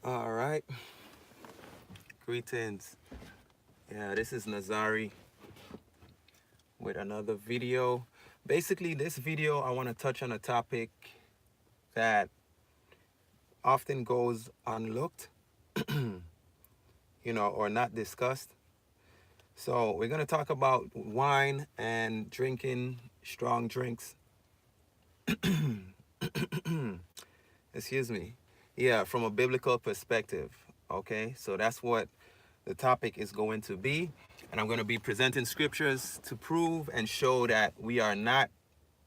All right. Greetings. Yeah, this is Nazari with another video. Basically, this video I want to touch on a topic that often goes unlooked, or not discussed. So, we're going to talk about wine and drinking strong drinks. Excuse me. Yeah, from a biblical perspective. Okay, so that's what the topic is going to be. And I'm going to be presenting scriptures to prove and show that we are not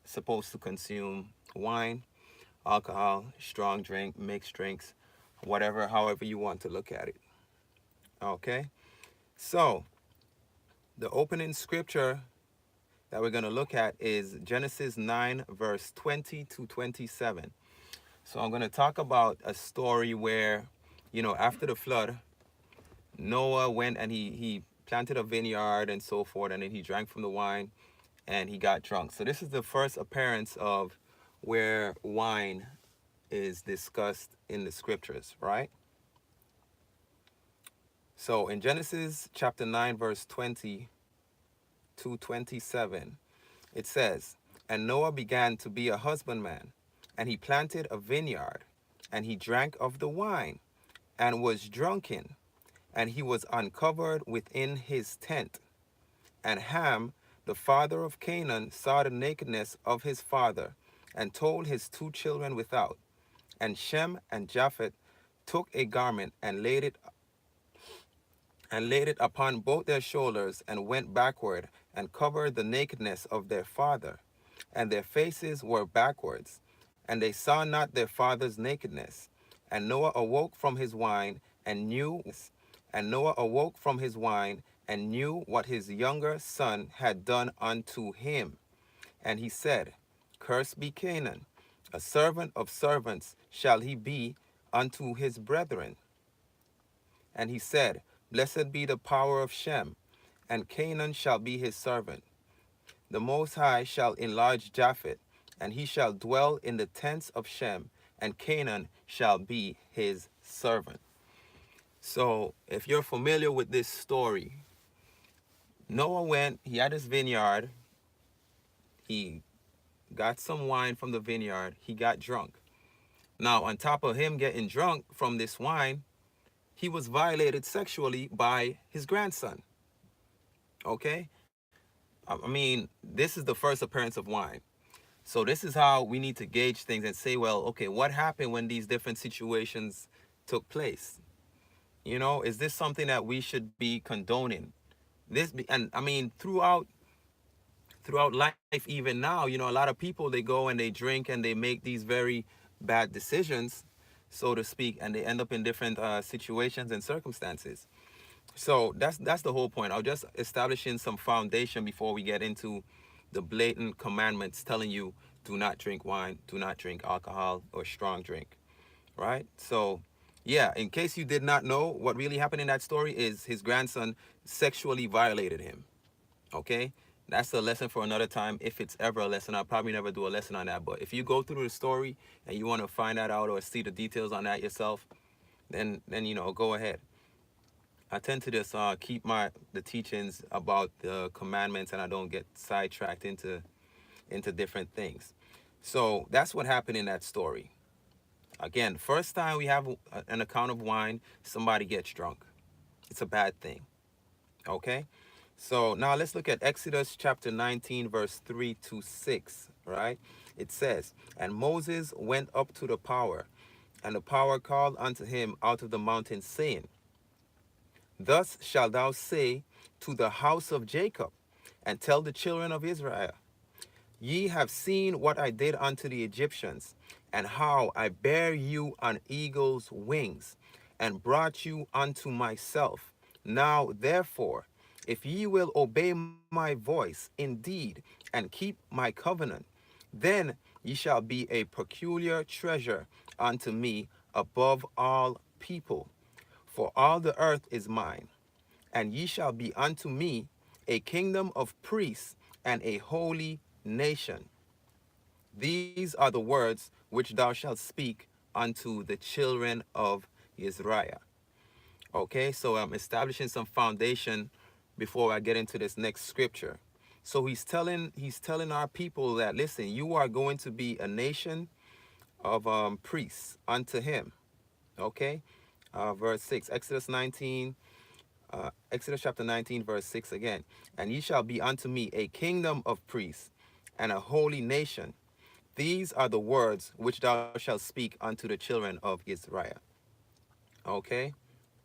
supposed to consume wine, alcohol, strong drink, mixed drinks, whatever, however you want to look at it. Okay, so the opening scripture that we're going to look at is Genesis 9, verse 20 to 27. So I'm going to talk about a story where, after the flood, Noah went and he planted a vineyard and so forth, and then he drank from the wine and he got drunk. So this is the first appearance of where wine is discussed in the scriptures, right? So in Genesis chapter 9, verse 20 to 27, it says, "And Noah began to be a husbandman, and he planted a vineyard, and he drank of the wine, and was drunken, and he was uncovered within his tent. And Ham, the father of Canaan, saw the nakedness of his father, and told his two children without. And Shem and Japheth took a garment and laid it upon both their shoulders, and went backward, and covered the nakedness of their father. And their faces were backwards, and they saw not their father's nakedness. And Noah awoke from his wine, and knew what his younger son had done unto him. And he said, Cursed be Canaan, a servant of servants shall he be unto his brethren. And he said, Blessed be the power of Shem, and Canaan shall be his servant. The Most High shall enlarge Japheth, and he shall dwell in the tents of Shem, and Canaan shall be his servant." So, if you're familiar with this story, Noah went, he had his vineyard, he got some wine from the vineyard, he got drunk. Now, on top of him getting drunk from this wine, he was violated sexually by his grandson. Okay? I mean, this is the first appearance of wine. So this is how we need to gauge things and say, well, okay, what happened when these different situations took place? Is this something that we should be condoning? And I mean, throughout life, even now, a lot of people, they go and they drink and they make these very bad decisions, so to speak, and they end up in different situations and circumstances. So that's the whole point. I'll just establishing some foundation before we get into the blatant commandments telling you do not drink wine, do not drink alcohol or strong drink, right? So, yeah, in case you did not know, what really happened in that story is his grandson sexually violated him. Okay? That's a lesson for another time. If it's ever a lesson, I'll probably never do a lesson on that. But if you go through the story and you want to find that out or see the details on that yourself, then go ahead. I tend to just keep the teachings about the commandments, and I don't get sidetracked into different things. So that's what happened in that story. Again, first time we have an account of wine, somebody gets drunk. It's a bad thing. Okay? So now let's look at Exodus chapter 19, verse 3 to 6, right? It says, "And Moses went up to the power, and the power called unto him out of the mountain, saying, Thus shalt thou say to the house of Jacob, and tell the children of Israel, Ye have seen what I did unto the Egyptians, and how I bare you on eagle's wings, and brought you unto myself. Now therefore, if ye will obey my voice indeed, and keep my covenant, then ye shall be a peculiar treasure unto me above all people. For all the earth is mine, and ye shall be unto me a kingdom of priests and a holy nation. These are the words which thou shalt speak unto the children of Israel. Okay, so I'm establishing some foundation before I get into this next scripture. So he's telling our people that, listen, you are going to be a nation of priests unto him. Okay, verse 6, Exodus chapter 19, verse 6 again. And ye shall be unto me a kingdom of priests and a holy nation. These are the words which thou shalt speak unto the children of Israel. Okay,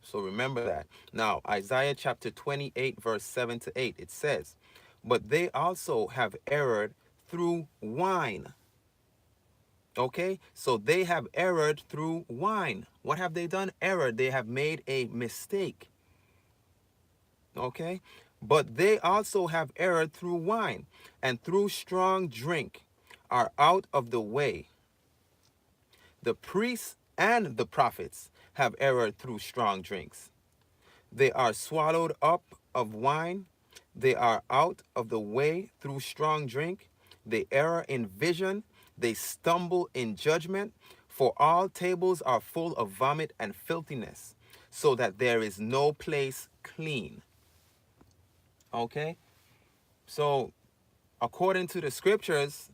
so remember that. Now, Isaiah chapter 28, verse 7 to 8, it says, but they also have erred through wine. Okay, so they have erred through wine. What have they done? Erred. They have made a mistake. Okay, but they also have erred through wine, and through strong drink are out of the way. The priests and the prophets have erred through strong drinks. They are swallowed up of wine. They are out of the way through strong drink. They err in vision. They stumble in judgment. For all tables are full of vomit and filthiness, so that there is no place clean. Okay? So, according to the scriptures,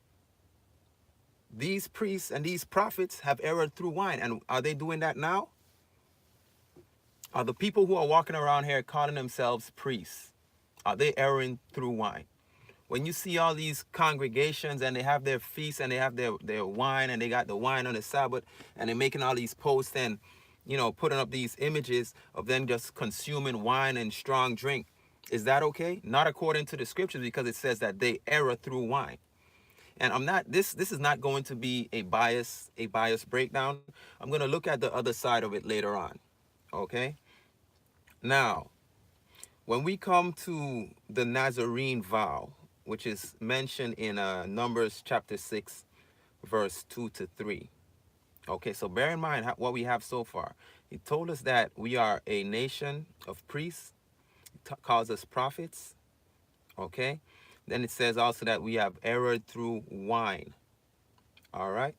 these priests and these prophets have erred through wine. And are they doing that now? Are the people who are walking around here calling themselves priests, are they erring through wine? When you see all these congregations and they have their feasts and they have their wine and they got the wine on the Sabbath and they're making all these posts and, putting up these images of them just consuming wine and strong drink, is that okay? Not according to the scriptures, because it says that they err through wine. And I'm not, this is not going to be a bias breakdown. I'm going to look at the other side of it later on. Okay? Now, when we come to the Nazarene vow, which is mentioned in Numbers chapter 6, verse 2 to 3. Okay, so bear in mind what we have so far. He told us that we are a nation of priests. He calls us prophets. Okay, then it says also that we have erred through wine. All right,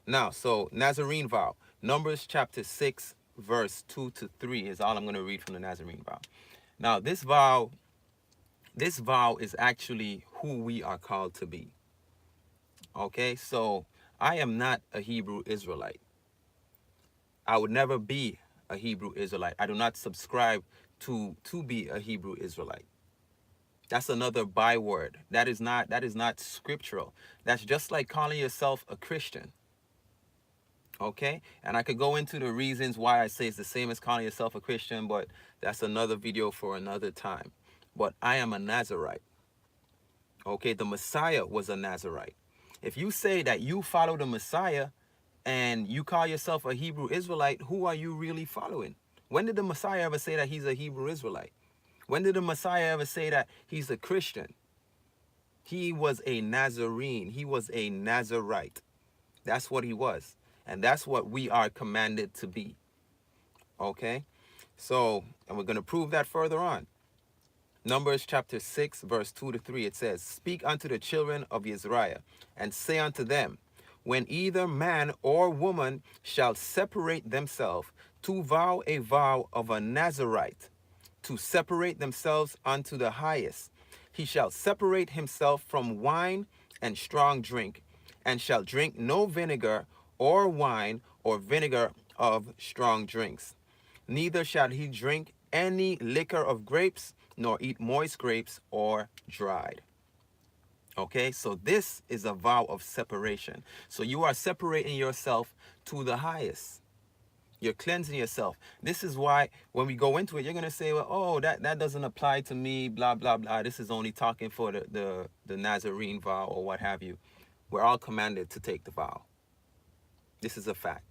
now, so Nazarene vow, Numbers chapter 6, verse 2 to 3 is all I'm going to read from the Nazarene vow. Now, this vow is actually who we are called to be. Okay, so I am not a Hebrew Israelite. I would never be a Hebrew Israelite. I do not subscribe to be a Hebrew Israelite. That's another byword. That is not scriptural. That's just like calling yourself a Christian. Okay, and I could go into the reasons why I say it's the same as calling yourself a Christian, but that's another video for another time. But I am a Nazarite. Okay, the Messiah was a Nazarite. If you say that you follow the Messiah and you call yourself a Hebrew Israelite, who are you really following? When did the Messiah ever say that he's a Hebrew Israelite? When did the Messiah ever say that he's a Christian? He was a Nazarene. He was a Nazarite. That's what he was. And that's what we are commanded to be. Okay? So, and we're going to prove that further on. Numbers chapter 6, verse 2 to 3, it says, speak unto the children of Israel, and say unto them, when either man or woman shall separate themselves to vow a vow of a Nazarite, to separate themselves unto the highest, he shall separate himself from wine and strong drink, and shall drink no vinegar or wine or vinegar of strong drinks. Neither shall he drink any liquor of grapes, nor eat moist grapes or dried. Okay, so this is a vow of separation. So you are separating yourself to the highest. You're cleansing yourself. This is why when we go into it, you're going to say, well, oh, that doesn't apply to me, blah, blah, blah. This is only talking for the Nazarene vow or what have you. We're all commanded to take the vow. This is a fact.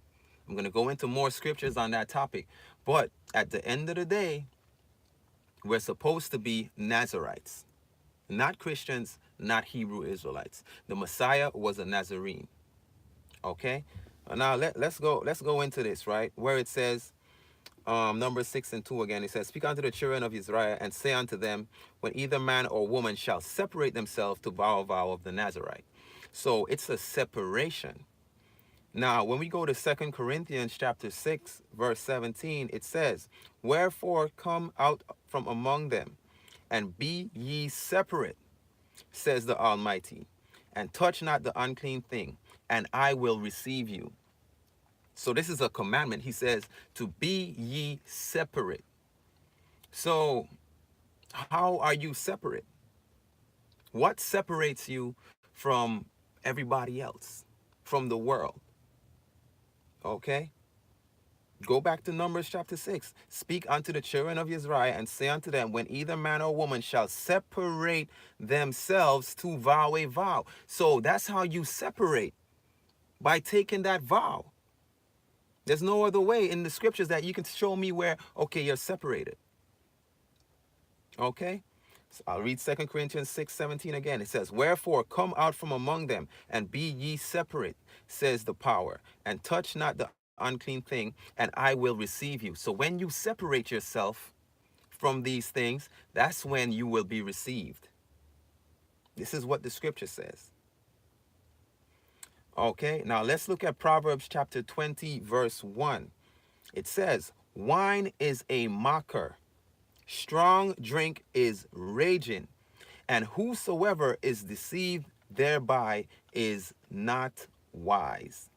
I'm going to go into more scriptures on that topic. But at the end of the day, we're supposed to be Nazarites, not Christians, not Hebrew Israelites. The Messiah was a Nazarene. Okay? Now let's go into this, right? Where it says, Numbers 6 and 2 again, it says, speak unto the children of Israel, and say unto them, when either man or woman shall separate themselves to vow a vow of the Nazarite. So it's a separation. Now, when we go to Second Corinthians chapter 6, verse 17, it says, "Wherefore come out from among them, and be ye separate, says the Almighty, and touch not the unclean thing, and I will receive you." So this is a commandment. He says to be ye separate. So how are you separate? What separates you from everybody else, from the world? Okay? Go back to Numbers chapter 6. "Speak unto the children of Israel, and say unto them, when either man or woman shall separate themselves to vow a vow." So that's how you separate, by taking that vow. There's no other way in the scriptures that you can show me where, okay, you're separated. Okay? So I'll read 2 Corinthians 6:17 again. It says, "Wherefore come out from among them, and be ye separate, says the power, and touch not the unclean thing, and I will receive you." So when you separate yourself from these things, that's when you will be received. This is what the scripture says. Okay, now let's look at Proverbs chapter 20, verse 1. It says, "Wine is a mocker, strong drink is raging, and whosoever is deceived thereby is not wise."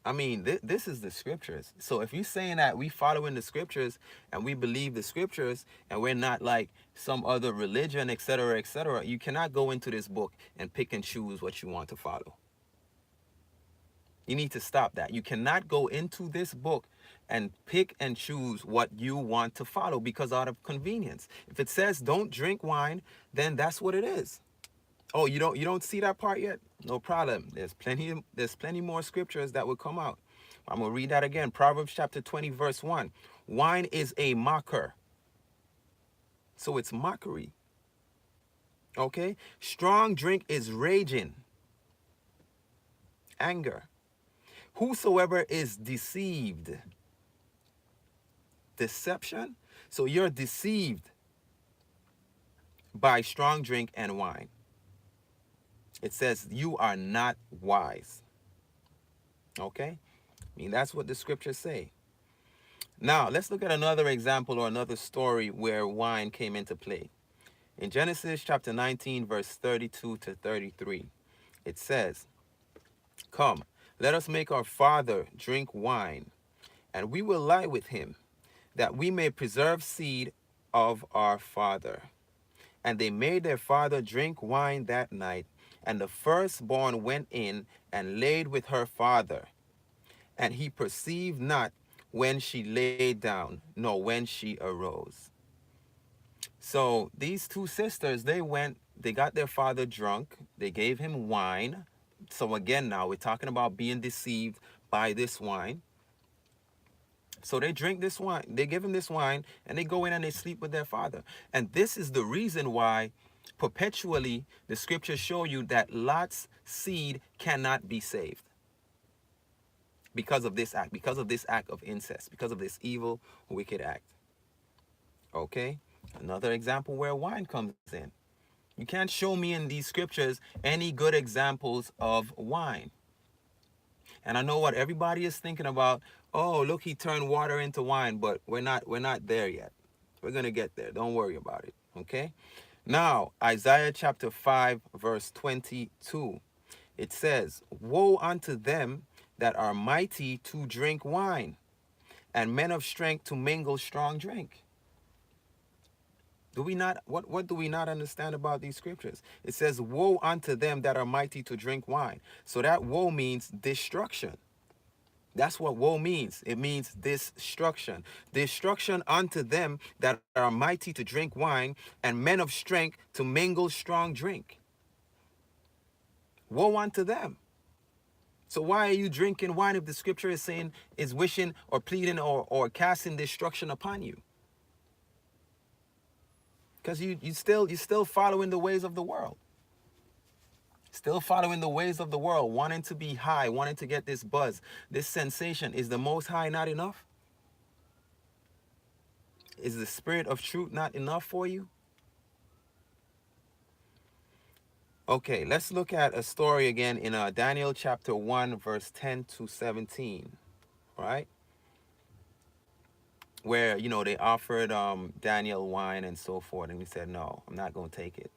I mean, this is the scriptures. So if you're saying that we follow in the scriptures and we believe the scriptures and we're not like some other religion, etc., you cannot go into this book and pick and choose what you want to follow. You need to stop that. You cannot go into this book and pick and choose what you want to follow because out of convenience. If it says don't drink wine, then that's what it is. Oh, you don't see that part yet? No problem. There's plenty more scriptures that will come out. I'm going to read that again. Proverbs chapter 20 verse 1. "Wine is a mocker." So it's mockery. Okay? "Strong drink is raging." Anger. "Whosoever is deceived." Deception. So you're deceived by strong drink and wine. It says you are not wise. Okay? I mean, that's what the scriptures say. Now, let's look at another example or another story where wine came into play. In Genesis chapter 19, verse 32 to 33, it says, "Come, let us make our father drink wine, and we will lie with him, that we may preserve seed of our father." And they made their father drink wine that night, and the firstborn went in and laid with her father. And he perceived not when she lay down, nor when she arose. So these two sisters, they got their father drunk, they gave him wine. So again, now we're talking about being deceived by this wine. So they drink this wine, they give him this wine, and they go in and they sleep with their father. And this is the reason why perpetually the scriptures show you that Lot's seed cannot be saved. Because of this act of incest, because of this evil, wicked act. Okay? Another example where wine comes in. You can't show me in these scriptures any good examples of wine. And I know what everybody is thinking about. Oh, look, he turned water into wine, but we're not there yet. We're going to get there. Don't worry about it. Okay? Now, Isaiah chapter 5, verse 22. It says, "Woe unto them that are mighty to drink wine, and men of strength to mingle strong drink." Do we not, what do we not understand about these scriptures? It says, "Woe unto them that are mighty to drink wine." So that woe means destruction. That's what woe means. It means destruction. Destruction unto them that are mighty to drink wine, and men of strength to mingle strong drink. Woe unto them. So why are you drinking wine if the scripture is saying, is wishing or pleading or casting destruction upon you? Because you're still following the ways of the world. Still following the ways of the world, wanting to be high, wanting to get this buzz, this sensation. Is the Most High not enough? Is the Spirit of truth not enough for you? Okay, let's look at a story again in Daniel chapter 1, verse 10 to 17, right? Where, they offered Daniel wine and so forth, and he said, no, I'm not going to take it.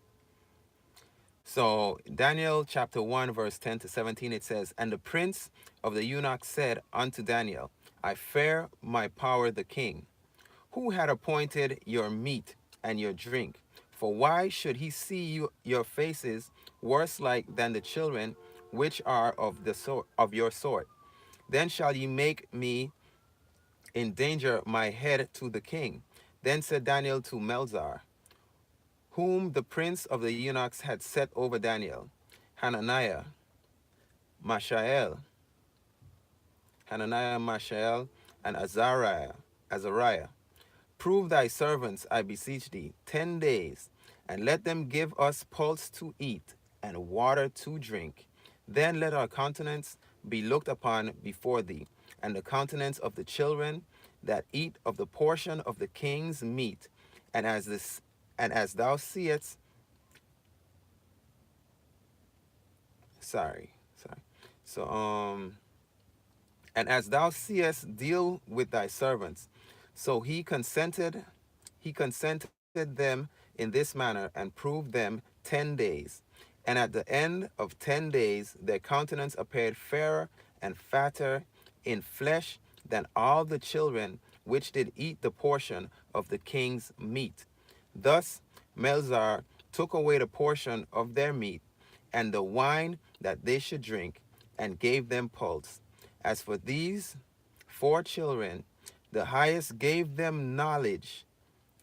So, Daniel chapter 1, verse 10 to 17, it says, And the prince of the eunuchs said unto Daniel, I fear my power the king, who had appointed your meat and your drink. For why should he see your faces worse like than the children which are of the sort of your sort? Then shall ye make me endanger my head to the king. Then said Daniel to Melzar, whom the prince of the eunuchs had set over Daniel, Hananiah, Mishael, Hananiah, Mishael, and Azariah, prove thy servants, I beseech thee, 10 days, and let them give us pulse to eat and water to drink. Then let our countenance be looked upon before thee, and the countenance of the children that eat of the portion of the king's meat, and as thou seest, sorry, sorry. So and as thou seest, deal with thy servants. So he consented them in this manner, and proved them 10 days. And at the end of 10 days, their countenance appeared fairer and fatter in flesh than all the children which did eat the portion of the king's meat. Thus Melzar took away the portion of their meat and the wine that they should drink, and gave them pulse. As for these 4 children, the highest gave them knowledge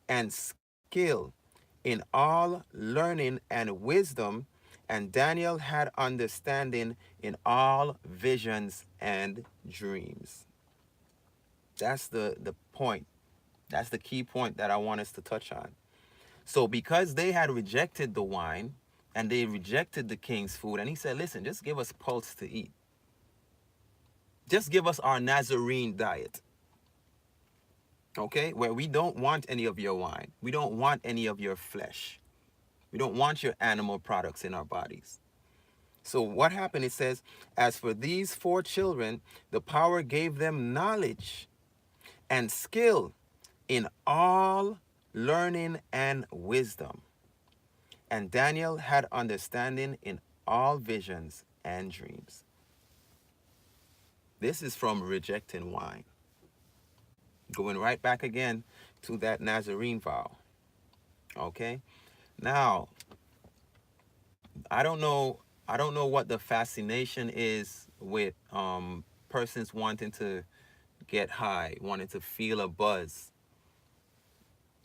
and skill in all learning and wisdom, and Daniel had understanding in all visions and dreams. That's the point. That's the key point that I want us to touch on. So because they had rejected the wine and they rejected the king's food, and he said, listen, just give us pulse to eat. Just give us our Nazarene diet. Okay? Where we don't want any of your wine. We don't want any of your flesh. We don't want your animal products in our bodies. So what happened? It says, as for these 4 children, the power gave them knowledge and skill in all learning and wisdom. And Daniel had understanding in all visions and dreams. This is from rejecting wine. Going right back again to that Nazarene vow. Okay? Now, I don't know what the fascination is with persons wanting to get high, wanting to feel a buzz.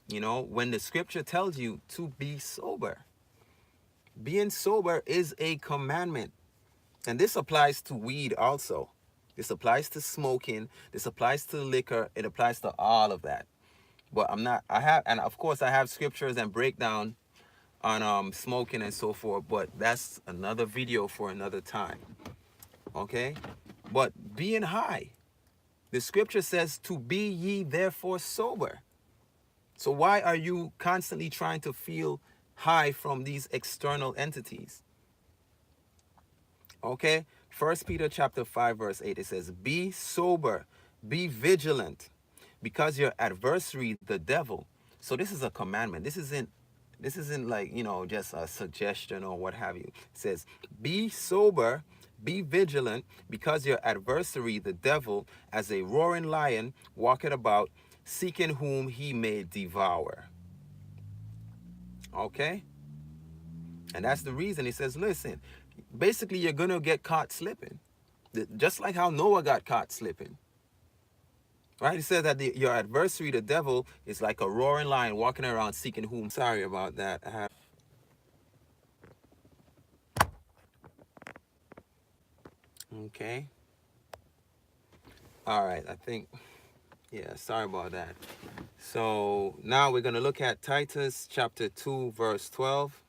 When the scripture tells you to be sober. Being sober is a commandment. And this applies to weed also. This applies to smoking. This applies to liquor. It applies to all of that. But and of course I have scriptures and breakdown on smoking and so forth, but that's another video for another time. Okay? But being high, the scripture says to be ye therefore sober. So why are you constantly trying to feel high from these external entities? Okay? 1 Peter chapter 5 verse 8, it says, be sober, be vigilant, because your adversary, the devil. So this is a commandment. This isn't like, just a suggestion or what have you. It says, be sober, be vigilant, because your adversary, the devil, as a roaring lion, walketh about, seeking whom he may devour. Okay? And that's the reason he says, listen, basically you're going to get caught slipping. Just like how Noah got caught slipping. Right? He says that your adversary, the devil, is like a roaring lion walking around seeking whom. Sorry about that. Okay. All right. Sorry about that. So now we're going to look at Titus chapter 2, verse 12.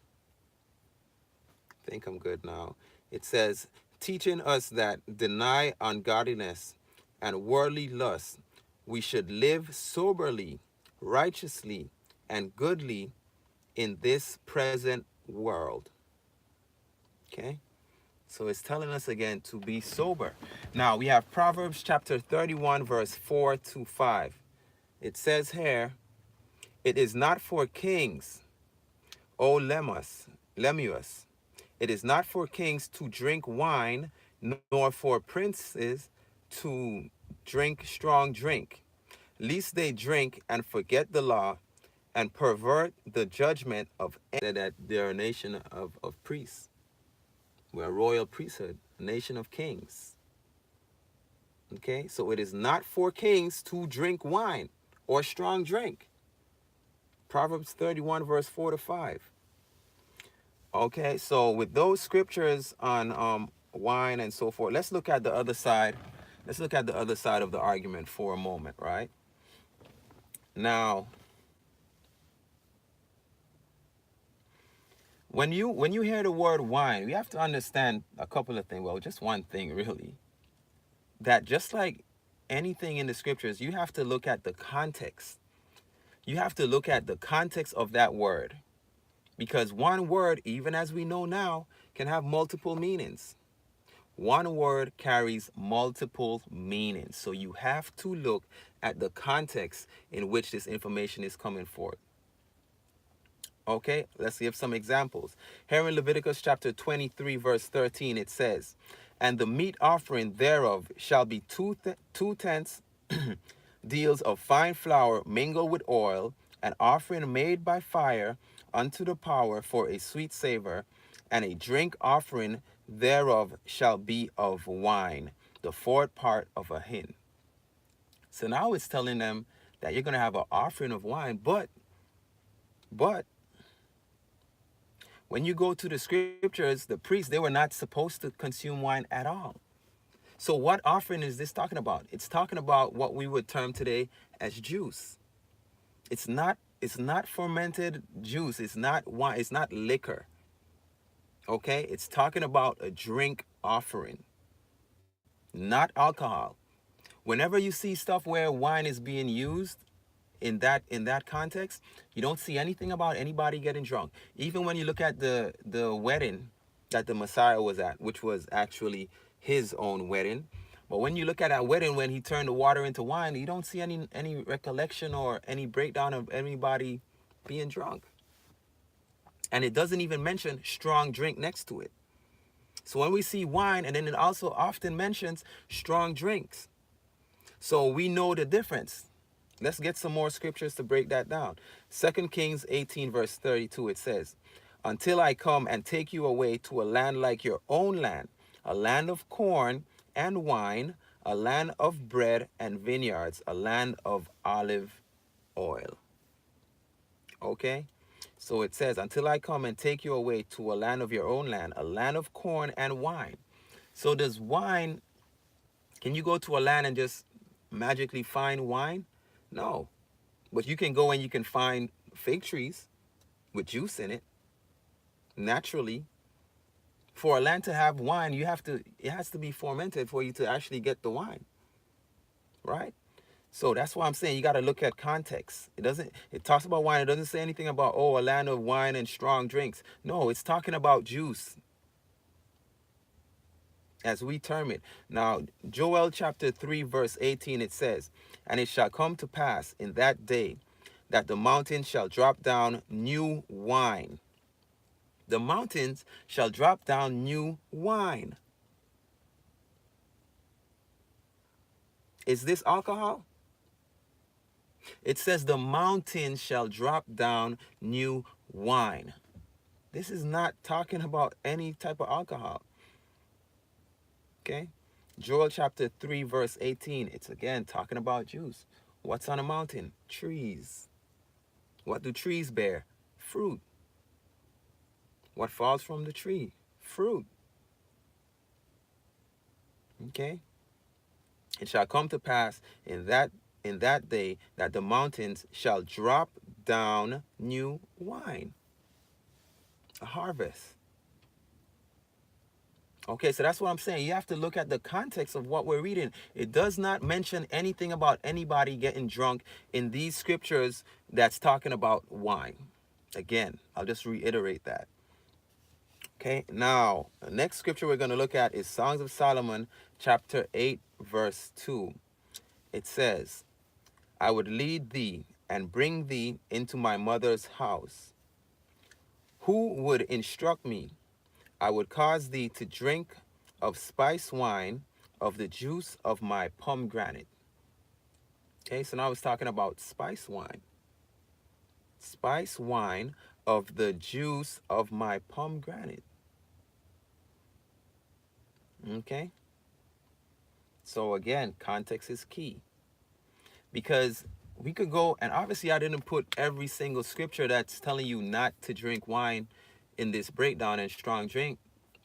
I think I'm good now. It says, teaching us that deny ungodliness and worldly lust, we should live soberly, righteously, and goodly in this present world. Okay? So it's telling us again to be sober. Now we have Proverbs chapter 31, verse 4 to 5. It says here, it is not for kings, O Lemuus, it is not for kings to drink wine, nor for princes to drink strong drink, lest they drink and forget the law and pervert the judgment of that they're a nation of priests. We're a royal priesthood, a nation of kings. Okay, so it is not for kings to drink wine or strong drink. Proverbs 31, verse 4 to 5. Okay, so with those scriptures on wine and so forth, let's look at the other side. Let's look at the other side of the argument for a moment, right? Now, when you hear the word wine, we have to understand a couple of things. Well, just one thing really. That just like anything in the scriptures, you have to look at the context. You have to look at the context of that word. Because one word, even as we know now, can have multiple meanings. One word carries multiple meanings. So you have to look at the context in which this information is coming forth. Okay, let's give some examples. Here in Leviticus chapter 23, verse 13, it says, and the meat offering thereof shall be two tenths deals of fine flour mingled with oil, an offering made by fire unto the power for a sweet savor, and a drink offering thereof shall be of wine, the fourth part of a hin. So now it's telling them that you're going to have an offering of wine, but when you go to the scriptures, the priests, they were not supposed to consume wine at all. So what offering is this talking about? It's talking about what we would term today as juice. It's not fermented juice. It's not wine. It's not liquor. Okay? It's talking about a drink offering, not alcohol. Whenever you see stuff where wine is being used in that context, you don't see anything about anybody getting drunk. Even when you look at the wedding that the Messiah was at, which was actually his own wedding. But when you look at that wedding, when he turned the water into wine, you don't see any recollection or any breakdown of anybody being drunk. And it doesn't even mention strong drink next to it. So when we see wine, and then it also often mentions strong drinks. So we know the difference. Let's get some more scriptures to break that down. 2 Kings 18, verse 32, it says, until I come and take you away to a land like your own land, a land of corn and wine, a land of bread and vineyards, a land of olive oil. Okay? So it says, until I come and take you away to a land of your own land, a land of corn and wine. So does wine, can you go to a land and just magically find wine? No. But you can go and you can find fig trees with juice in it. Naturally. For a land to have wine, it has to be fermented for you to actually get the wine. Right? So that's why I'm saying you got to look at context. It talks about wine. It doesn't say anything about, oh, a land of wine and strong drinks. No, it's talking about juice, as we term it. Now, Joel chapter 3, verse 18, it says, and it shall come to pass in that day that the mountains shall drop down new wine. The mountains shall drop down new wine. Is this alcohol? It says the mountains shall drop down new wine. This is not talking about any type of alcohol. Okay? Joel chapter 3, verse 18. It's again talking about juice. What's on a mountain? Trees. What do trees bear? Fruit. What falls from the tree? Fruit. Okay? It shall come to pass in that day that the mountains shall drop down new wine. A harvest. Okay, so that's what I'm saying. You have to look at the context of what we're reading. It does not mention anything about anybody getting drunk in these scriptures that's talking about wine. Again, I'll just reiterate that. Okay, now the next scripture we're going to look at is Songs of Solomon, chapter 8, verse 2. It says, I would lead thee and bring thee into my mother's house. Who would instruct me? I would cause thee to drink of spice wine, of the juice of my pomegranate. Okay, so now it's talking about spice wine. Spice wine of the juice of my pomegranate. Okay, so again, context is key. Because we could go, and obviously I didn't put every single scripture that's telling you not to drink wine in this breakdown and strong drink,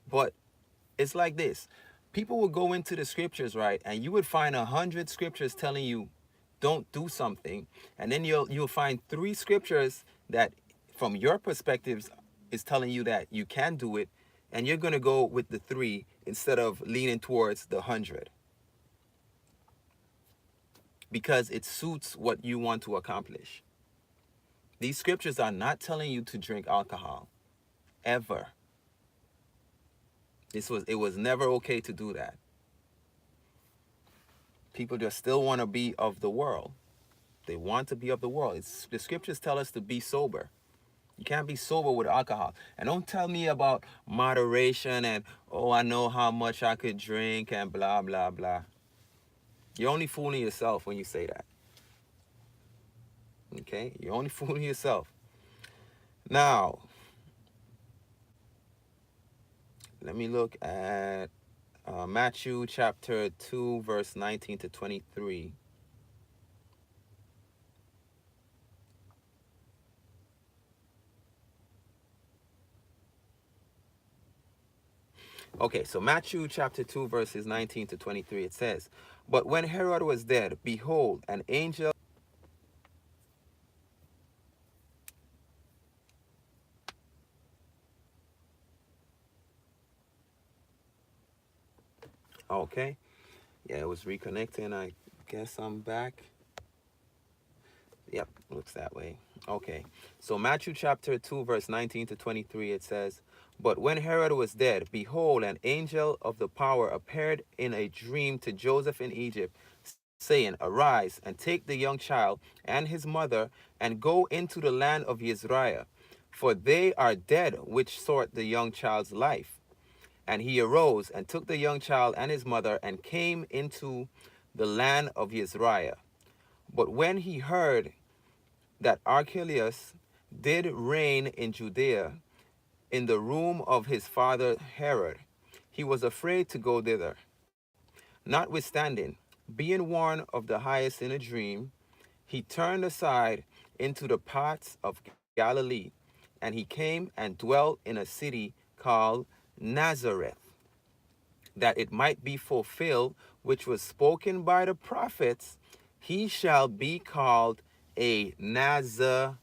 but it's like this. People would go into the scriptures, right, and you would find 100 scriptures telling you don't do something, and then you'll find 3 scriptures that from your perspectives is telling you that you can do it, and you're going to go with the 3 instead of leaning towards the 100, because it suits what you want to accomplish. These scriptures are not telling you to drink alcohol, ever. It was never okay to do that. People just still want to be of the world. They want to be of the world. The scriptures tell us to be sober. You can't be sober with alcohol. And don't tell me about moderation and, oh, I know how much I could drink and blah, blah, blah. You're only fooling yourself when you say that. Okay? You're only fooling yourself. Now, let me look at Matthew chapter 2, verse 19 to 23. Okay, so Matthew chapter 2, verses 19 to 23, it says, But when Herod was dead, behold, an angel... Okay, yeah, it was reconnecting. I guess I'm back. Yep, looks that way. Okay, so Matthew chapter 2, verse 19 to 23, it says, But when Herod was dead, behold, an angel of the power appeared in a dream to Joseph in Egypt, saying, Arise, and take the young child and his mother, and go into the land of Israel, for they are dead which sought the young child's life. And he arose, and took the young child and his mother, and came into the land of Israel. But when he heard that Archelaus did reign in Judea in the room of his father Herod, he was afraid to go thither. Notwithstanding, being warned of the highest in a dream, he turned aside into the parts of Galilee, and he came and dwelt in a city called Nazareth, that it might be fulfilled which was spoken by the prophets, he shall be called a Nazarene.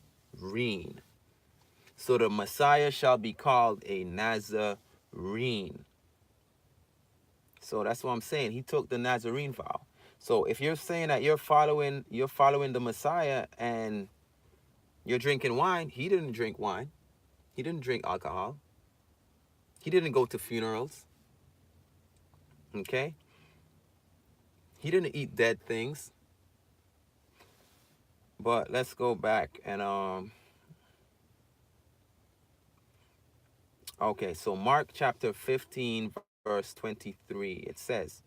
So the Messiah shall be called a Nazarene. So that's what I'm saying. He took the Nazarene vow. So if you're saying that you're following the Messiah and you're drinking wine, he didn't drink wine. He didn't drink alcohol. He didn't go to funerals. Okay? He didn't eat dead things. But let's go back and okay, so Mark chapter 15 verse 23, it says,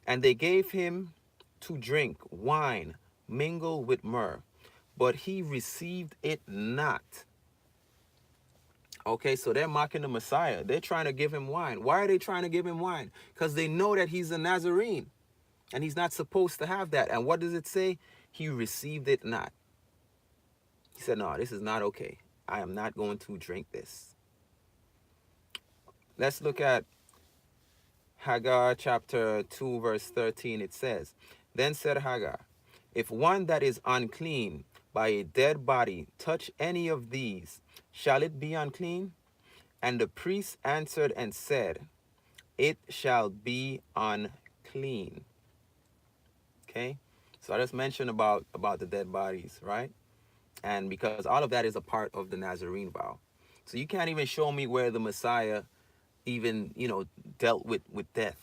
And they gave him to drink wine mingled with myrrh, but he received it not. Okay, so they're mocking the Messiah. They're trying to give him wine. Why are they trying to give him wine? Because they know that he's a Nazarene and he's not supposed to have that. And what does it say? He received it not. He said, no, this is not okay. I am not going to drink this. Let's look at Hagar chapter 2 verse 13. It says, Then said Hagar, If one that is unclean by a dead body touch any of these, shall it be unclean? And the priest answered and said, It shall be unclean. Okay, so I just mentioned about the dead bodies, right? And because all of that is a part of the Nazarene vow. So you can't even show me where the Messiah even, dealt with death.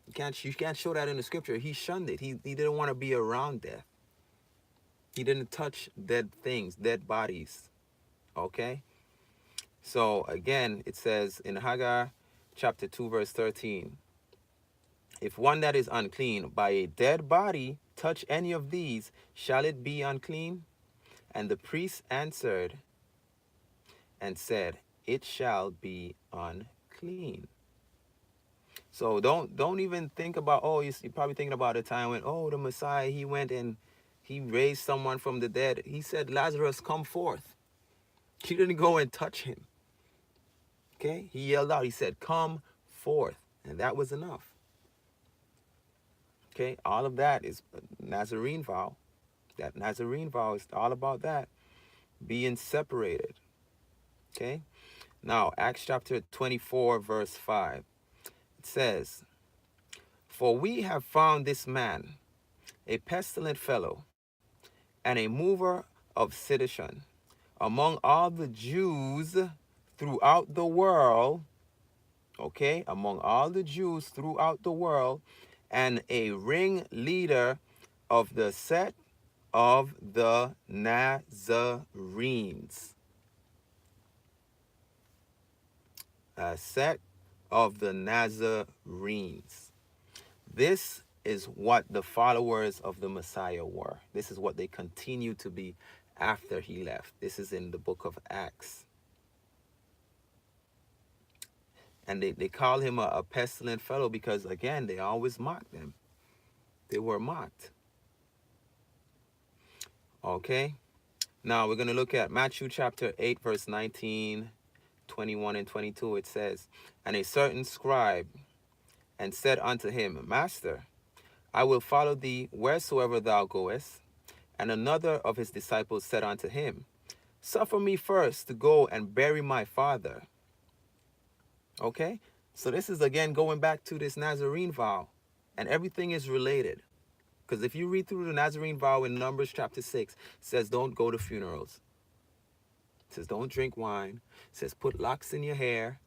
You can't show that in the scripture. He shunned it. He didn't want to be around death. He didn't touch dead things, dead bodies. Okay? So again, it says in Haggai chapter 2, verse 13, if one that is unclean by a dead body touch any of these, shall it be unclean? And the priest answered and said, it shall be unclean. So don't even think about, oh, you're probably thinking about a time when, oh, the Messiah, he went and he raised someone from the dead. He said, Lazarus, come forth. He didn't go and touch him. Okay? He yelled out, he said, come forth. And that was enough. Okay? All of that is Nazarene vow. That Nazarene vow is all about that. Being separated. Okay? Now, Acts chapter 24, verse 5. It says, for we have found this man, a pestilent fellow, and a mover of sedition, among all the Jews throughout the world, okay, among all the Jews throughout the world, and a ringleader of the sect of the Nazarenes. A sect of the Nazarenes. This is what the followers of the Messiah were. This is what they continue to be after he left. This is in the book of Acts. And they call him a pestilent fellow because, again, they always mocked them. They were mocked. Okay? Now we're going to look at Matthew chapter 8, verse 19, 21, and 22. It says, and a certain scribe and said unto him, Master, I will follow thee wheresoever thou goest. And another of his disciples said unto him, suffer me first to go and bury my father. Okay? So this is again going back to this Nazarene vow. And everything is related. Because if you read through the Nazarene vow in Numbers chapter 6, it says don't go to funerals. It says don't drink wine. It says put locks in your hair.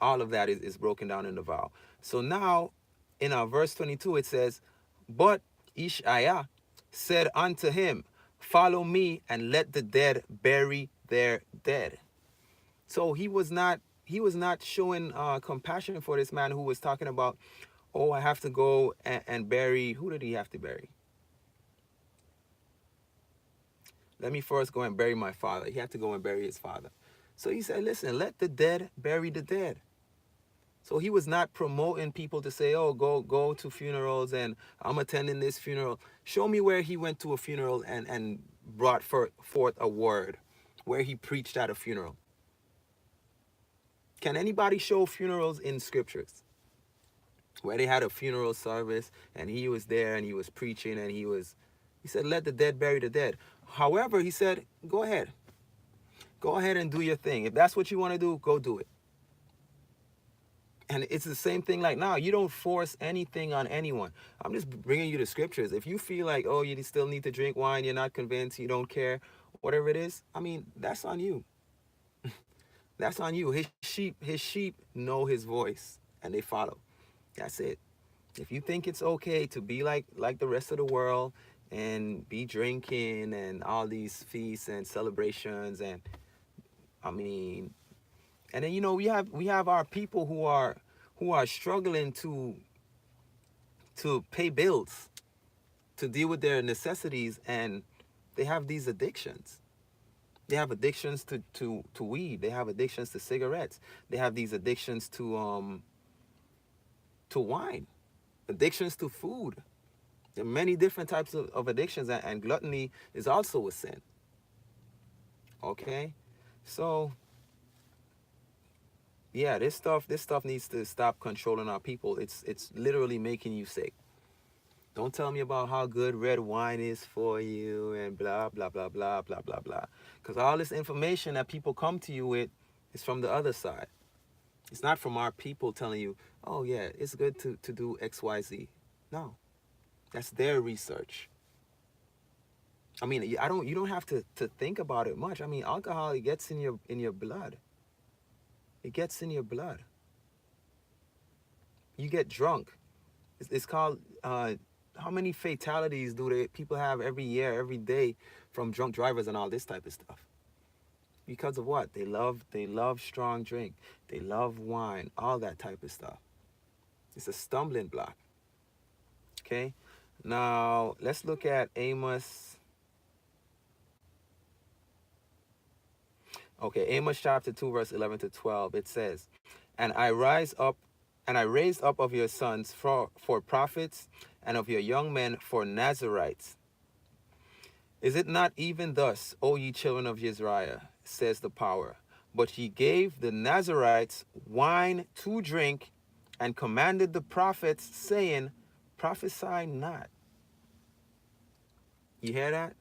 All of that is broken down in the vow. So now, in our verse 22, it says, but Ishaiah said unto him, follow me and let the dead bury their dead. So he was not showing compassion for this man who was talking about, oh, I have to go and bury. Who did he have to bury? Let me first go and bury my father. He had to go and bury his father. So he said, listen, let the dead bury the dead. So he was not promoting people to say, oh, go to funerals and I'm attending this funeral. Show me where he went to a funeral and brought forth a word, where he preached at a funeral. Can anybody show funerals in scriptures? Where they had a funeral service and he was there and he was preaching and he said, let the dead bury the dead. However, he said, go ahead. Go ahead and do your thing. If that's what you want to do, go do it. And it's the same thing like now. You don't force anything on anyone. I'm just bringing you the scriptures. If you feel like, oh, you still need to drink wine, you're not convinced, you don't care, whatever it is, I mean, that's on you. That's on you. His sheep know his voice and they follow. That's it. If you think it's okay to be like the rest of the world and be drinking and all these feasts and celebrations, and I mean, and then we have our people who are struggling to pay bills, to deal with their necessities, and they have these addictions. They have addictions to weed. They have addictions to cigarettes. They have these addictions to wine, addictions to food. There are many different types of addictions, and gluttony is also a sin. Okay, so yeah, this stuff needs to stop controlling our people. It's literally making you sick. Don't tell me about how good red wine is for you and blah blah blah blah blah blah blah. Because all this information that people come to you with is from the other side. It's not from our people telling you, oh yeah, it's good to do XYZ. No, that's their research. I mean, you don't have to think about it much. I mean, alcohol, it gets in your blood. It gets in your blood. You get drunk. It's called, how many fatalities do people have every year, every day from drunk drivers and all this type of stuff? Because of what? They love strong drink. They love wine, all that type of stuff. It's a stumbling block. Okay? Now, let's look at Amos. Okay, Amos chapter 2, verse 11 to 12. It says, And I raised up of your sons for prophets, and of your young men for Nazarites. Is it not even thus, O ye children of Israel, says the power? But ye gave the Nazarites wine to drink, and commanded the prophets, saying, Prophesy not. You hear that?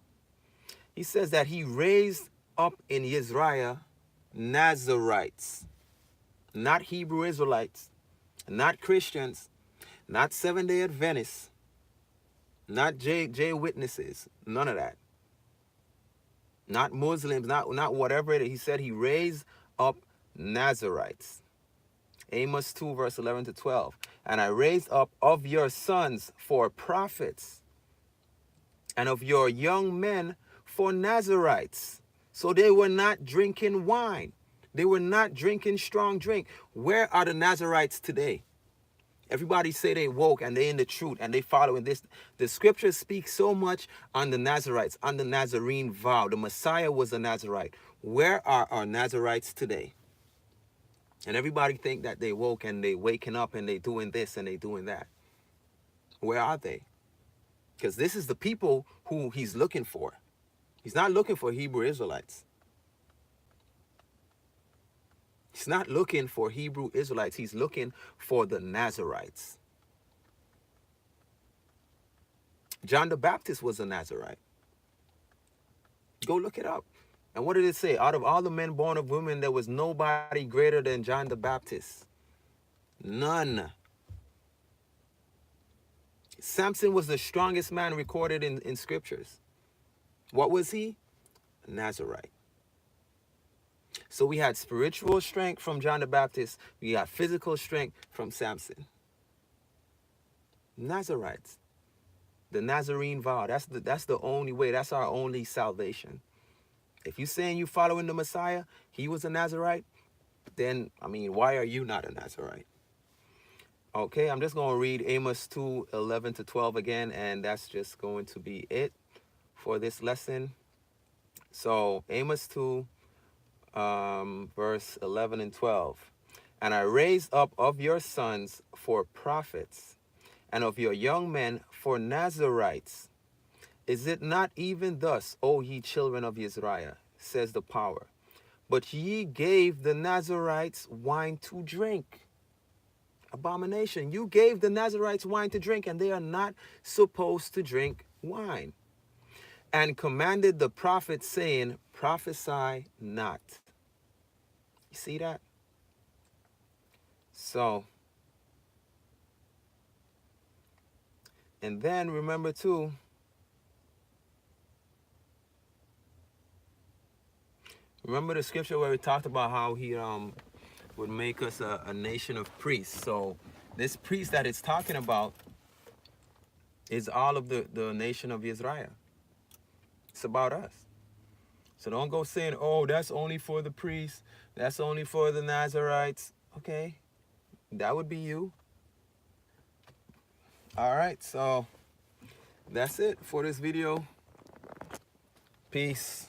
He says that he raised up in Israel Nazarites, not Hebrew Israelites, not Christians, not Seventh-day Adventists, not J witnesses, none of that. Not Muslims, not whatever it is. He said he raised up Nazarites. Amos 2, verse 11 to 12. And I raised up of your sons for prophets, and of your young men for Nazarites. So they were not drinking wine. They were not drinking strong drink. Where are the Nazarites today? Everybody say they woke and they in the truth and they following this. The scriptures speak so much on the Nazarites, on the Nazarene vow. The Messiah was a Nazarite. Where are our Nazarites today? And everybody think that they woke and they waking up and they doing this and they doing that. Where are they? Because this is the people who he's looking for. He's not looking for Hebrew Israelites. He's not looking for Hebrew Israelites. He's looking for the Nazarites. John the Baptist was a Nazarite. Go look it up. And what did it say? Out of all the men born of women, there was nobody greater than John the Baptist. None. Samson was the strongest man recorded in scriptures. What was he? A Nazarite. So we had spiritual strength from John the Baptist. We got physical strength from Samson. Nazarites. The Nazarene vow. That's the only way. That's our only salvation. If you're saying you following the Messiah, he was a Nazarite, then, I mean, why are you not a Nazarite? Okay, I'm just going to read Amos 2, 11 to 12 again, and that's just going to be it for this lesson. So, Amos 2, verse 11 and 12. And I raised up of your sons for prophets, and of your young men for Nazarites. Is it not even thus, O ye children of Israel, says the power? But ye gave the Nazarites wine to drink. Abomination. You gave the Nazarites wine to drink, and they are not supposed to drink wine. And commanded the prophets, saying, Prophesy not. You see that? So, and then remember too, remember the scripture where we talked about how he would make us a nation of priests. So this priest that it's talking about is all of the nation of Israel. It's about us. So don't go saying, oh, that's only for the priests. That's only for the Nazarites. Okay, that would be you. All right, so that's it for this video. Peace.